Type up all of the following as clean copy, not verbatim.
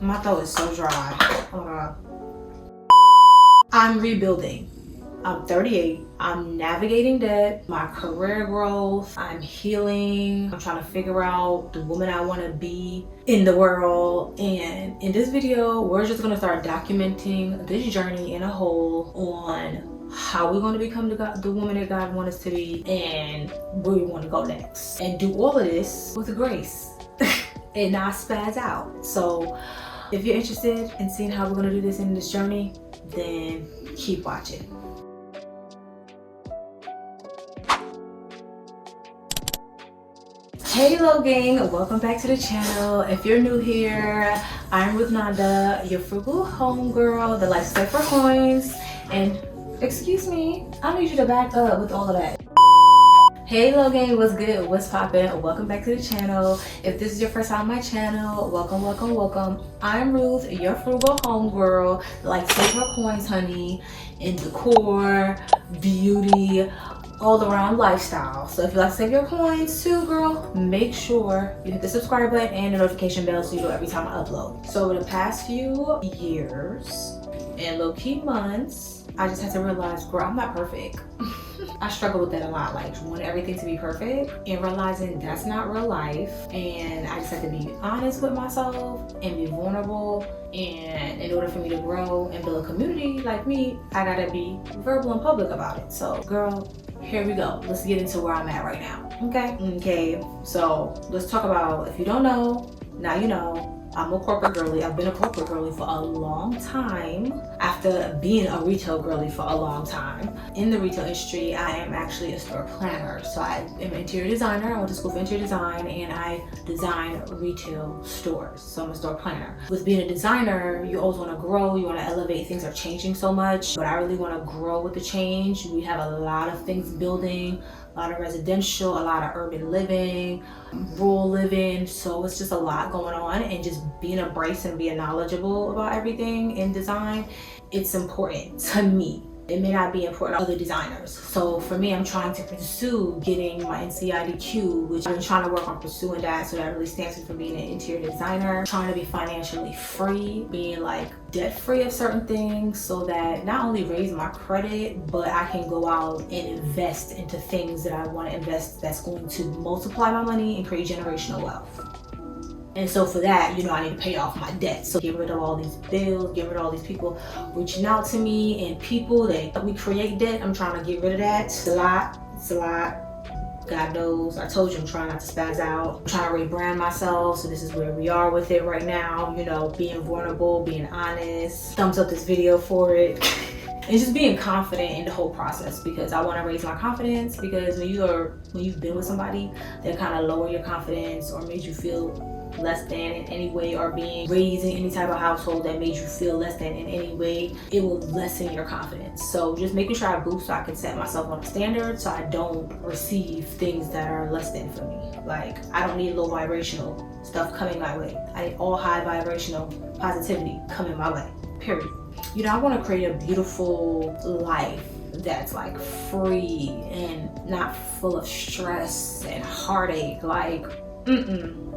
My throat is so dry. Oh my god. I'm rebuilding. I'm 38. I'm navigating debt, my career growth, I'm healing, I'm trying to figure out the woman I want to be in the world. And in this video, we're just going to start documenting this journey in a whole on how we're going to become the woman that God wants us to be and where we want to go next. And do all of this with grace and not spaz out. So if you're interested in seeing how we're going to do this in this journey, then keep watching. Hey Hello gang, welcome back to the channel. If you're new here, I'm RUTH NANDA, your frugal homegirl that likes to save for coins. And excuse me, I need you to back up with all of that. Hey Hello gang, what's good, what's poppin'? Welcome back to the channel. If this is your first time on my channel, welcome, welcome, welcome. I'm Ruth, your frugal homegirl that likes to save her coins, honey, in decor, beauty, all around lifestyle. So if you like to save your coins too, girl, make sure you hit the subscribe button and the notification bell so you know every time I upload. So over the past few years and low-key months, I just had to realize, girl, I'm not perfect. I struggle with that a lot, like wanting everything to be perfect and realizing that's not real life. And I just have to be honest with myself and be vulnerable. And in order for me to grow and build a community like me, I gotta be verbal and public about it. So girl, here we go. Let's get into where I'm at right now. Okay, so let's talk about, if you don't know, now you know. I'm a corporate girly. I've been a corporate girly for a long time after being a retail girly for a long time. In the retail industry, I am actually a store planner. So I am an interior designer. I went to school for interior design and I design retail stores. So I'm a store planner. With being a designer, you always want to grow, you want to elevate. Things are changing so much, but I really want to grow with the change. We have a lot of things building, a lot of residential, a lot of urban living, rural living. So it's just a lot going on, and just being embraced and being knowledgeable about everything in design, it's important to me. It may not be important to other designers. So for me, I'm trying to pursue getting my NCIDQ, which I've been trying to work on pursuing that. So that really stands for being an interior designer, trying to be financially free, being like debt free of certain things, so that not only raise my credit, but I can go out and invest into things that I want to invest that's going to multiply my money and create generational wealth. And so for that, you know, I need to pay off my debt. So get rid of all these bills, get rid of all these people reaching out to me and people that we create debt. I'm trying to get rid of that. It's a lot. God knows. I told you I'm trying not to spaz out. I'm trying to rebrand myself. So this is where we are with it right now. You know, being vulnerable, being honest. Thumbs up this video for it. And just being confident in the whole process, because I want to raise my confidence. Because when you've been with somebody that kind of lower your confidence or made you feel less than in any way, or being raised in any type of household that made you feel less than in any way, it will lessen your confidence. So just making sure I boost so I can set myself on a standard so I don't receive things that are less than for me. Like, I don't need low vibrational stuff coming my way. I need all high vibrational positivity coming my way, period. You know, I want to create a beautiful life that's like free and not full of stress and heartache. Like,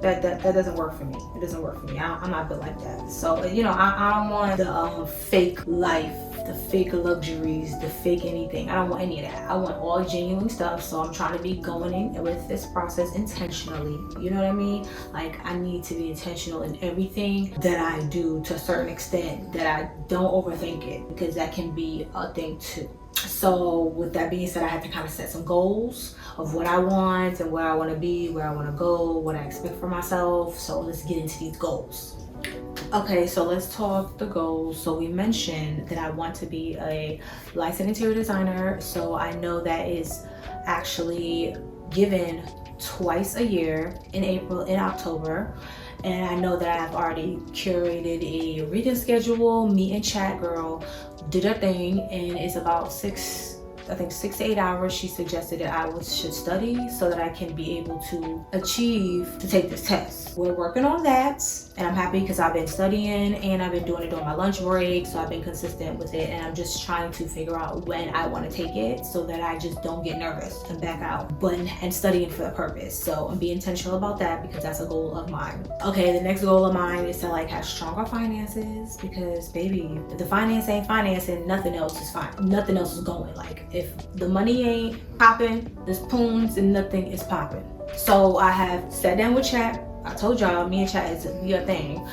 that doesn't work for me. It doesn't work for me. I'm not built like that. So, you know, I don't want the fake life, the fake luxuries, the fake anything. I don't want any of that. I want all genuine stuff. So I'm trying to be going in with this process intentionally. You know what I mean? Like, I need to be intentional in everything that I do to a certain extent, that I don't overthink it, because that can be a thing too. So with that being said, I have to kind of set some goals of what I want and where I want to be, where I want to go, what I expect for myself. So let's get into these goals. Okay, so let's talk the goals. So we mentioned that I want to be a licensed interior designer. So I know that is actually given twice a year, in April and October. And I know that I've already curated a reading schedule. Me and Chat Girl did a thing, and it's about 6 I think 6 to 8 hours, she suggested that I should study so that I can be able to achieve to take this test. We're working on that, and I'm happy because I've been studying and I've been doing it during my lunch break, so I've been consistent with it, and I'm just trying to figure out when I want to take it so that I just don't get nervous and back out, and studying for the purpose. So I'm being intentional about that because that's a goal of mine. Okay, the next goal of mine is to like have stronger finances, because baby, if the finance ain't financing, nothing else is fine. Nothing else is going. Like if the money ain't popping, the spoons and nothing is popping. So I have sat down with Chat. I told y'all, me and Chat is a thing.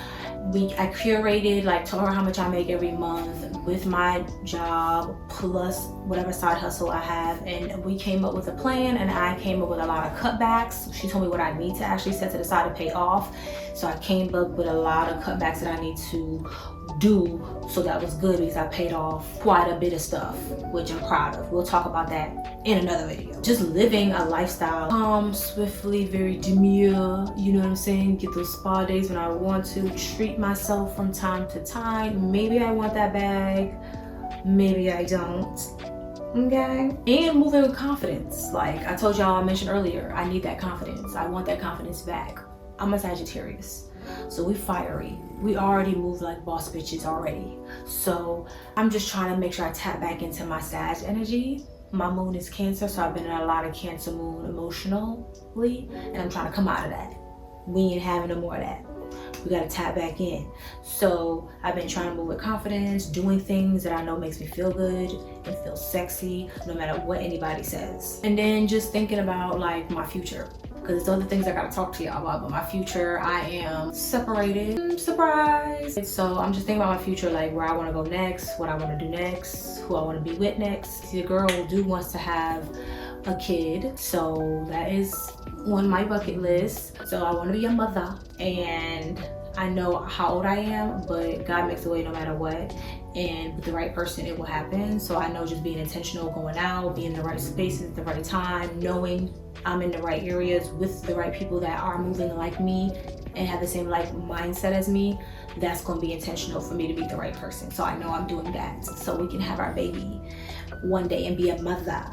I curated, like told her how much I make every month with my job plus whatever side hustle I have, and we came up with a plan, and I came up with a lot of cutbacks. She told me what I need to actually set to the side to pay off, so I came up with a lot of cutbacks that I need to do. So that was good because I paid off quite a bit of stuff, which I'm proud of. We'll talk about that in another video. Just living a lifestyle calm, swiftly, very demure, you know what I'm saying? Get those spa days when I want to, treat myself from time to time. Maybe I want that bag, maybe I don't. Okay, and moving with confidence. Like I told y'all, I mentioned earlier, I need that confidence. I want that confidence back. I'm a Sagittarius, so we fiery. We already move like boss bitches already. So I'm just trying to make sure I tap back into my Sag energy. My moon is Cancer, so I've been in a lot of Cancer moon emotionally, and I'm trying to come out of that. We ain't having no more of that. We gotta tap back in. So I've been trying to move with confidence, doing things that I know makes me feel good and feel sexy, no matter what anybody says. And then just thinking about like my future, because there's other things I gotta talk to y'all about, but my future, I am separated. Surprise! So I'm just thinking about my future, like where I wanna go next, what I wanna do next, who I wanna be with next. The girl wants to have a kid, so that is on my bucket list. So I want to be a mother, and I know how old I am, but God makes a way no matter what, and with the right person it will happen. So I know just being intentional, going out, being in the right spaces at the right time, knowing I'm in the right areas with the right people that are moving like me and have the same like mindset as me, that's going to be intentional for me to be the right person. So I know I'm doing that so we can have our baby one day and be a mother.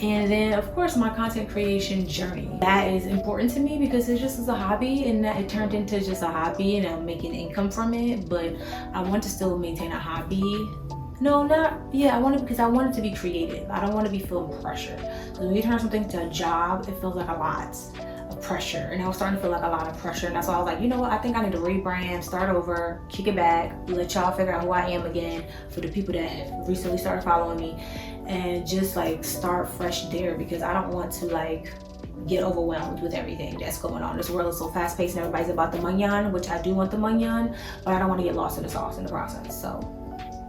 And then of course my content creation journey, that is important to me because it just is a hobby, and that it turned into just a hobby and I'm making income from it, but I want to still maintain a hobby. I want it to be creative. I don't want to be feeling pressure, because when you turn something to a job, it feels like a lot of pressure, and I was starting to feel like a lot of pressure, and that's why I was like, you know what, I think I need to rebrand, start over, kick it back, let y'all figure out who I am again, for the people that have recently started following me, and just like start fresh there, because I don't want to like get overwhelmed with everything that's going on. This world is so fast paced and everybody's about the manyan, which I do want the manyan, but I don't want to get lost in the sauce in the process. So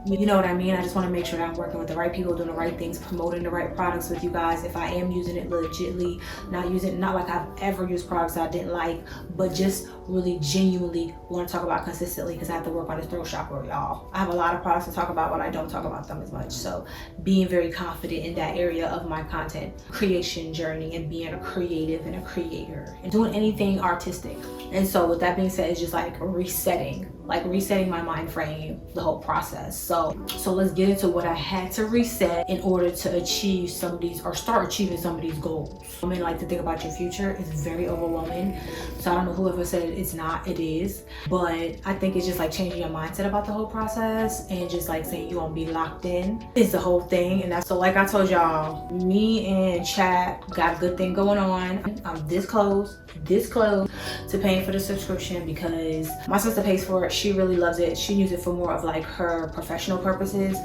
you know what I mean? I just want to make sure that I'm working with the right people, doing the right things, promoting the right products with you guys. If I am using it legitly, not like I've ever used products that I didn't like, but just really genuinely want to talk about consistently, because I have to work on this throat chakra, y'all. I have a lot of products to talk about, but I don't talk about them as much. So being very confident in that area of my content creation journey, and being a creative and a creator and doing anything artistic. And so with that being said, it's just like resetting my mind frame, the whole process. So let's get into what I had to reset in order to achieve some of these, or start achieving some of these goals. I mean, like, to think about your future is very overwhelming. So I don't know whoever said it's not, it is. But I think it's just like changing your mindset about the whole process, and just like saying you won't be locked in is the whole thing. And that's so, like I told y'all, me and Chat got a good thing going on. I'm this close to paying for the subscription, because my sister pays for it. She really loves it. She uses it for more of like her professional purposes.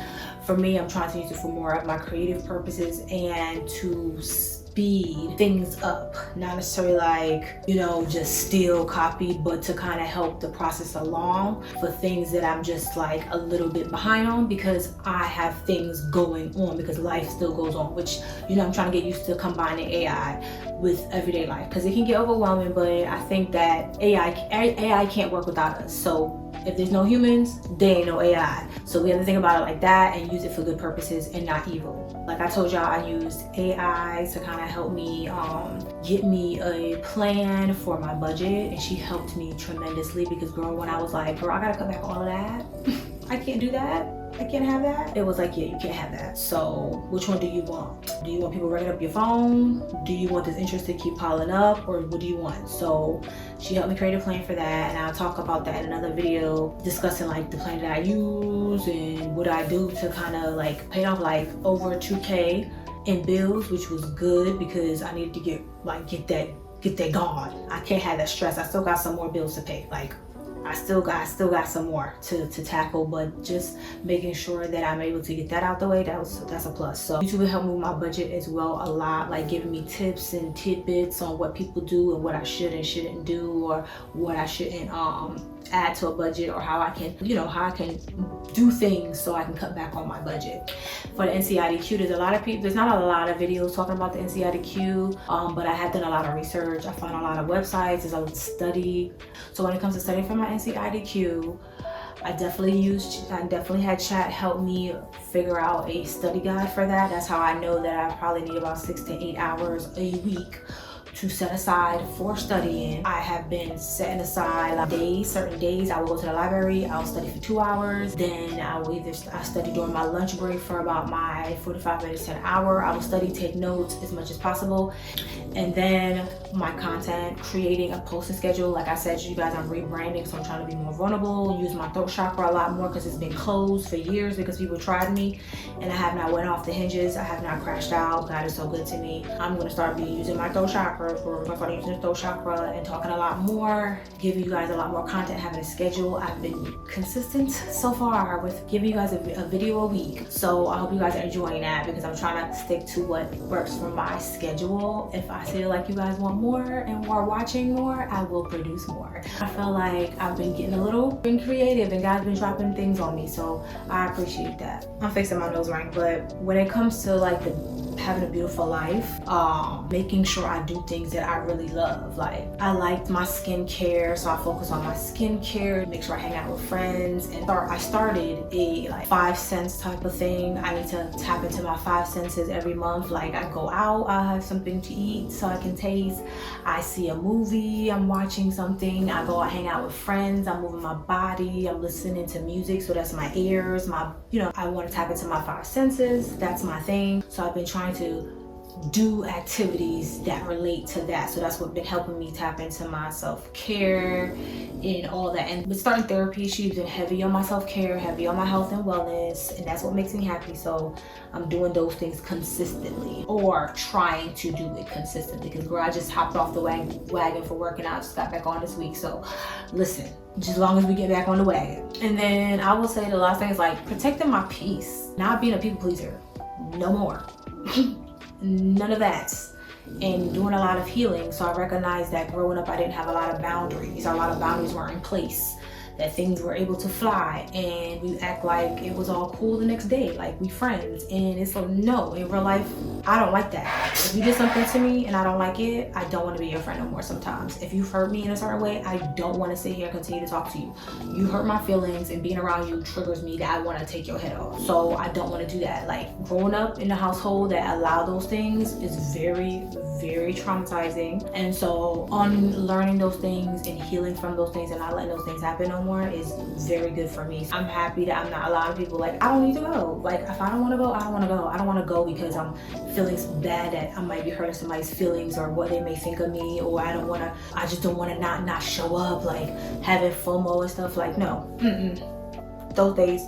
For me, I'm trying to use it for more of my creative purposes, and to speed things up, not necessarily like, you know, just steal, copy, but to kind of help the process along for things that I'm just like a little bit behind on, because I have things going on, because life still goes on, which, you know, I'm trying to get used to combining AI with everyday life, because it can get overwhelming. But I think that AI can't work without us. So if there's no humans, there ain't no AI. So we have to think about it like that and use it for good purposes and not evil. Like I told y'all, I used AI to kind of help me get me a plan for my budget, and she helped me tremendously, because girl, when I was like, girl, I gotta cut back all of that, I can't do that. I can't have that? It was like, yeah, you can't have that. So which one do you want? Do you want people ringing up your phone? Do you want this interest to keep piling up, or what do you want? So she helped me create a plan for that, and I'll talk about that in another video, discussing like the plan that I use and what I do to kind of like pay off like over 2K in bills, which was good because I needed to get that gone. I can't have that stress. I still got some more bills to pay. Like I still got some more to tackle, but just making sure that I'm able to get that out the way, that's a plus. So YouTube helped me with my budget as well a lot, like giving me tips and tidbits on what people do and what I should and shouldn't do, or what I shouldn't add to a budget, or how I can, how I can do things so I can cut back on my budget. For the NCIDQ, there's not a lot of videos talking about the NCIDQ, but I have done a lot of research. I found a lot of websites, there's a study. So when it comes to studying for my NCIDQ, I definitely had chat help me figure out a study guide for that. That's how I know that I probably need about 6 to 8 hours a week to set aside for studying. I have been setting aside like certain days I will go to the library, I'll study for 2 hours, then I study during my lunch break for about my 45 minutes to an hour. I will study, take notes as much as possible. And then my content, creating a posting schedule. Like I said to you guys, I'm rebranding, so I'm trying to be more vulnerable, use my throat chakra a lot more because it's been closed for years because people tried me and I have not went off the hinges. I have not crashed out. God is so good to me. I'm going to start using my throat chakra. We're going to start using the throat chakra and talking a lot more, giving you guys a lot more content, having a schedule. I've been consistent so far with giving you guys a video a week. So I hope you guys are enjoying that because I'm trying to stick to what works for my schedule. If I feel like you guys want more and more watching more, I will produce more. I feel like I've been been creative, and God's been dropping things on me, so I appreciate that. I'm fixing my nose ring, but when it comes to like having a beautiful life, making sure I do things that I really love. Like I liked my skincare, so I focus on my skincare, make sure I hang out with friends, and I started a like 5 cents type of thing. I need to tap into my 5 senses every month. Like I go out, I have something to eat so I can taste. I see a movie, I'm watching something. I go out, hang out with friends, I'm moving my body, I'm listening to music, so that's my ears, I want to tap into my 5 senses. That's my thing. So I've been trying to do activities that relate to that. So that's what's been helping me tap into my self-care and all that. And with starting therapy, she's been heavy on my self-care, heavy on my health and wellness, and that's what makes me happy. So I'm doing those things consistently, or trying to do it consistently, because girl, I just hopped off the wagon for working out. Just got back on this week. So listen, just as long as we get back on the wagon. And then I will say the last thing is like protecting my peace, not being a people pleaser. No more. None of that. And doing a lot of healing. So I recognize that growing up I didn't have a lot of boundaries. A lot of boundaries weren't in place, that things were able to fly, and we act like it was all cool the next day, like we friends. And it's like, no, in real life I don't like that. If you did something to me and I don't like it, I don't want to be your friend no more. Sometimes if you've hurt me in a certain way, I don't want to sit here and continue to talk to you. You hurt my feelings, and being around you triggers me that I want to take your head off. So I don't want to do that. Like growing up in a household that allowed those things is very, very traumatizing. And so unlearning those things and healing from those things and not letting those things happen no more is very good for me. I'm happy that I'm not allowing people like, I don't need to go. Like if I don't want to go, I don't want to go. I don't want to go because I'm feeling bad that I might be hurting somebody's feelings or what they may think of me, or I just don't want to not show up, like having FOMO and stuff. Like no, those days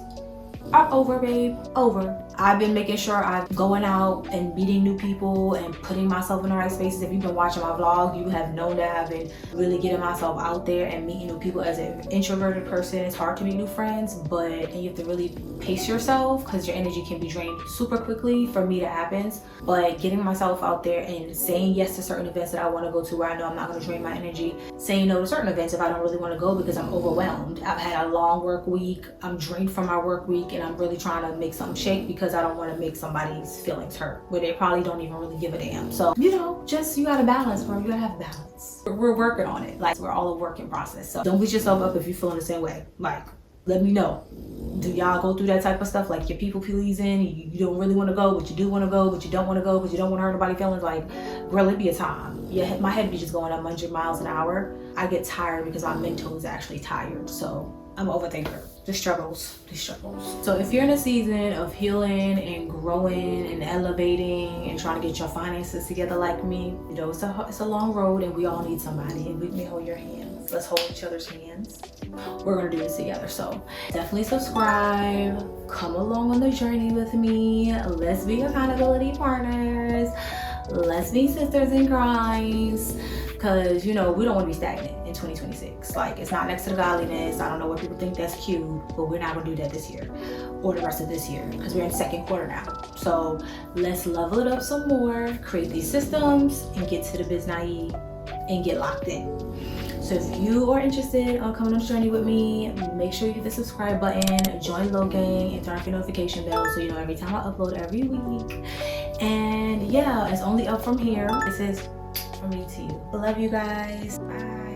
are over, babe, over. I've been making sure I'm going out and meeting new people and putting myself in the right spaces. If you've been watching my vlog, you have known that I've been really getting myself out there and meeting new people. As an introverted person, it's hard to meet new friends, but you have to really pace yourself because your energy can be drained super quickly. For me, that happens. But getting myself out there and saying yes to certain events that I want to go to where I know I'm not going to drain my energy, saying no to certain events if I don't really want to go because I'm overwhelmed. I've had a long work week, I'm drained from my work week, and I'm really trying to make something shake because I don't want to make somebody's feelings hurt where they probably don't even really give a damn. So you gotta balance, bro. You gotta have balance. We're working on it. Like we're all a work in process. So don't beat yourself up if you feel the same way. Like let me know. Do y'all go through that type of stuff? Like you're people pleasing, you don't really want to go, but you do want to go, but you don't want to go because you don't want to hurt nobody's feelings. Like girl, it'd be a time. My head be just going up 100 miles an hour. I get tired because my mental is actually tired. So I'm an overthinker. The struggles. So if you're in a season of healing and growing and elevating and trying to get your finances together like me, you know, it's a long road and we all need somebody, and let me hold your hands. Let's hold each other's hands. We're gonna do this together. So definitely subscribe, come along on the journey with me. Let's be accountability partners. Let's be sisters in Christ. Because, you know, we don't want to be stagnant in 2026. Like, it's not next to the godliness. I don't know what people think that's cute, but we're not going to do that this year or the rest of this year because we're in second quarter now. So let's level it up some more, create these systems, and get to the biz naive and get locked in. So if you are interested in coming on the journey with me, make sure you hit the subscribe button, join Low Gang, and turn off your notification bell so you know every time I upload every week. And yeah, it's only up from here. This is from me to you. I love you guys. Bye.